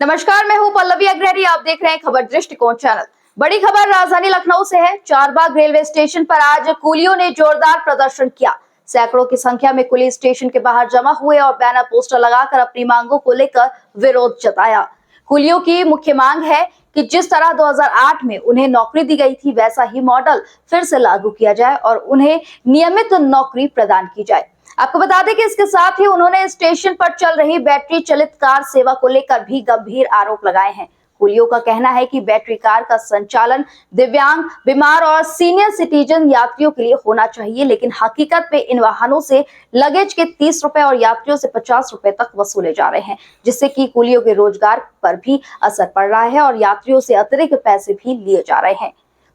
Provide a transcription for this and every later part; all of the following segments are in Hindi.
नमस्कार, मैं हूं पल्लवी अग्रहरी। आप देख रहे हैं खबर दृष्टिकोण चैनल। बड़ी खबर राजधानी लखनऊ से है। चारबाग रेलवे स्टेशन पर आज कुलियों ने जोरदार प्रदर्शन किया। सैकड़ों की संख्या में कुली स्टेशन के बाहर जमा हुए और बैनर पोस्टर लगाकर अपनी मांगों को लेकर विरोध जताया। कुलियों की मुख्य मांग है कि जिस तरह 2008 में उन्हें नौकरी दी गई थी, वैसा ही मॉडल फिर से लागू किया जाए और उन्हें नियमित नौकरी प्रदान की जाए। आपको बता दें कि इसके साथ ही उन्होंने स्टेशन पर चल रही बैटरी चलित कार सेवा को लेकर भी गंभीर आरोप लगाए हैं। कुलियों का कहना है कि बैटरी कार का संचालन दिव्यांग, बीमार और सीनियर सिटीजन यात्रियों के लिए होना चाहिए, लेकिन हकीकत में इन वाहनों से लगेज के 30 रुपए और यात्रियों से 50 रुपए तक वसूले जा रहे हैं, जिससे कि कुलियों के रोजगार पर भी असर पड़ रहा है और यात्रियों से अतिरिक्त पैसे भी लिए जा रहे हैं।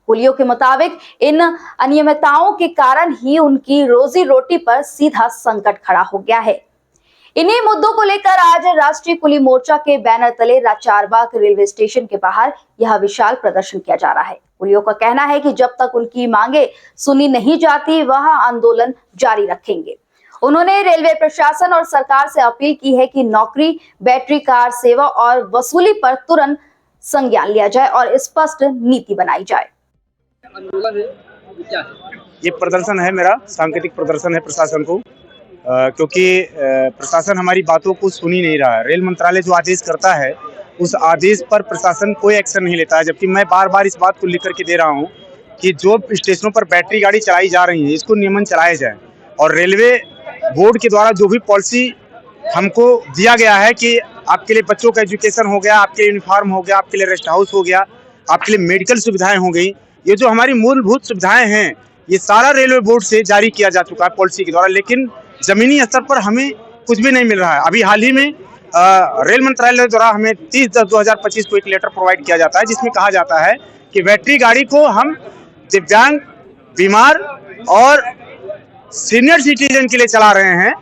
कुलियों के मुताबिक इन अनियमितताओं के कारण ही उनकी रोजी रोटी पर सीधा संकट खड़ा हो गया है। इन्हीं मुद्दों को लेकर आज राष्ट्रीय कुली मोर्चा के बैनर तले चारबाग रेलवे स्टेशन के बाहर यह विशाल प्रदर्शन किया जा रहा है। कुलियों का कहना है कि जब तक उनकी मांगे सुनी नहीं जाती, वह आंदोलन जारी रखेंगे। उन्होंने रेलवे प्रशासन और सरकार से अपील की है कि नौकरी, बैटरी कार सेवा और वसूली पर तुरंत संज्ञान लिया जाए और स्पष्ट नीति बनाई जाए। आंदोलन है क्या है? ये प्रदर्शन है, मेरा सांकेतिक प्रदर्शन है प्रशासन को, क्योंकि प्रशासन हमारी बातों को सुन ही नहीं रहा है। रेल मंत्रालय जो आदेश करता है उस आदेश पर प्रशासन कोई एक्शन नहीं लेता है, जबकि मैं बार बार इस बात को लिख करके दे रहा हूँ कि जो स्टेशनों पर बैटरी गाड़ी चलाई जा रही है इसको नियमन चलाया जाए। और रेलवे बोर्ड के द्वारा जो भी पॉलिसी हमको दिया गया है कि आपके लिए बच्चों का एजुकेशन हो गया, आपके लिए यूनिफॉर्म हो गया, आपके लिए रेस्ट हाउस हो गया, आपके लिए मेडिकल सुविधाएं हो गई, ये जो हमारी मूलभूत सुविधाएं हैं ये सारा रेलवे बोर्ड से जारी किया जा चुका है पॉलिसी के द्वारा, लेकिन जमीनी स्तर पर हमें कुछ भी नहीं मिल रहा है। अभी हाल ही में रेल मंत्रालय द्वारा हमें 30/10/2025 को एक लेटर प्रोवाइड किया जाता है, जिसमें कहा जाता है कि बैटरी गाड़ी को हम दिव्यांग, बीमार और सीनियर सिटीजन के लिए चला रहे हैं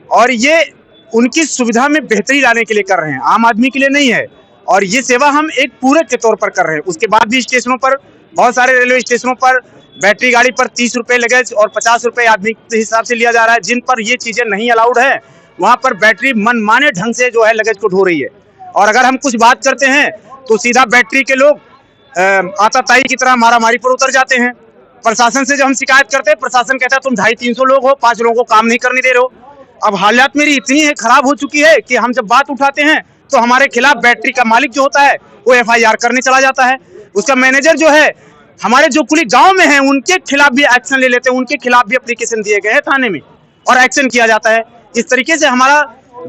और ये उनकी सुविधा में बेहतरी लाने के लिए कर रहे हैं, आम आदमी के लिए नहीं है। और ये सेवा हम एक पूरक के तौर पर कर रहे हैं। उसके बाद भी स्टेशनों पर, बहुत सारे रेलवे स्टेशनों पर बैटरी गाड़ी पर 30 रुपए लगेज और 50 रुपए आदमी के हिसाब से लिया जा रहा है। जिन पर ये चीजें नहीं अलाउड है वहां पर बैटरी मनमाने ढंग से जो है लगेज को ढो रही है। और अगर हम कुछ बात करते हैं तो सीधा बैटरी के लोग आताताई की तरह मारामारी पर उतर जाते हैं। प्रशासन से जब हम शिकायत करते हैं, प्रशासन कहता है तुम 250-300 लोग हो, 5 लोगों को काम नहीं करने दे रहे हो। अब हालात मेरी इतनी खराब हो चुकी है कि हम जब बात उठाते हैं तो हमारे खिलाफ बैटरी का मालिक जो होता है वो FIR करने चला जाता है। उसका मैनेजर जो है, हमारे जो कुली गांव में हैं उनके खिलाफ भी एक्शन ले लेते हैं, उनके खिलाफ भी एप्लीकेशन दिए गए हैं थाने में और एक्शन किया जाता है। इस तरीके से हमारा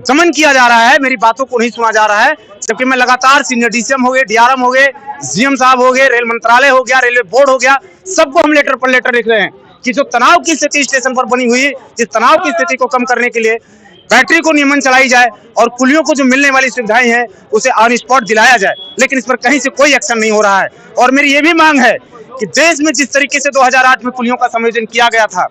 दमन किया जा रहा है, मेरी बातों को नहीं सुना जा रहा है। जबकि मैं लगातार सीनियर DCM हो गए, DRM हो गए, GM साहब हो गए, रेल मंत्रालय हो गया, रेलवे बोर्ड हो गया, सबको हम लेटर पर लेटर लिख रहे हैं कि जो तनाव की स्थिति स्टेशन पर बनी हुई है, इस तनाव की स्थिति को कम करने के लिए बैटरी को नियमन चलाई जाए और कुलियों को जो मिलने वाली सुविधाएं हैं उसे ऑन स्पॉट दिलाया जाए। लेकिन इस पर कहीं से कोई एक्शन नहीं हो रहा है। और मेरी ये भी मांग है कि देश में जिस तरीके से 2008 में कुलियों का समायोजन किया गया था,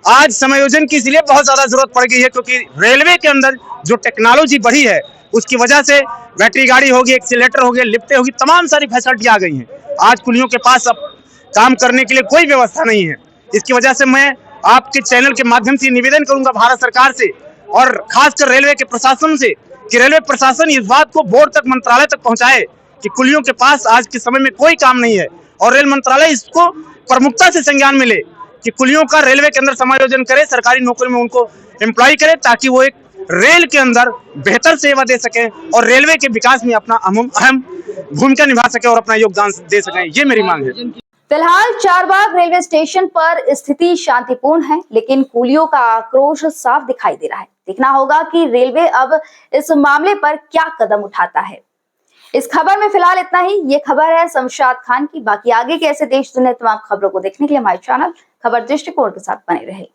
आज समायोजन की इसलिए बहुत ज्यादा जरूरत पड़ गई है क्योंकि रेलवे के अंदर जो टेक्नोलॉजी बढ़ी है उसकी वजह से बैटरी गाड़ी होगी, एक्सीलेटर हो गया, लिफ्टें होगी, तमाम सारी फैसिलिटी आ गई हैं। आज कुलियों के पास अब काम करने के लिए कोई व्यवस्था नहीं है। इसकी वजह से मैं आपके चैनल के माध्यम से निवेदन करूंगा भारत सरकार से और खासकर रेलवे के प्रशासन से कि रेलवे प्रशासन इस बात को बोर्ड तक, मंत्रालय तक पहुंचाए कि कुलियों के पास आज के समय में कोई काम नहीं है और रेल मंत्रालय इसको प्रमुखता से संज्ञान में ले कि कुलियों का रेलवे के अंदर समायोजन करे, सरकारी नौकरी में उनको एम्प्लॉय करे, ताकि वो एक रेल के अंदर बेहतर सेवा दे सके और रेलवे के विकास में अपना अहम भूमिका निभा सके और अपना योगदान दे सके। ये मेरी मांग है। फिलहाल चारबाग रेलवे स्टेशन पर स्थिति शांतिपूर्ण है, लेकिन कुलियों का आक्रोश साफ दिखाई दे रहा है। देखना होगा कि रेलवे अब इस मामले पर क्या कदम उठाता है। इस खबर में फिलहाल इतना ही। ये खबर है शमशाद खान की। बाकी आगे के ऐसे देश दुनिया तमाम खबरों को देखने के लिए हमारे चैनल खबर दृष्टिकोण के साथ बने रहे।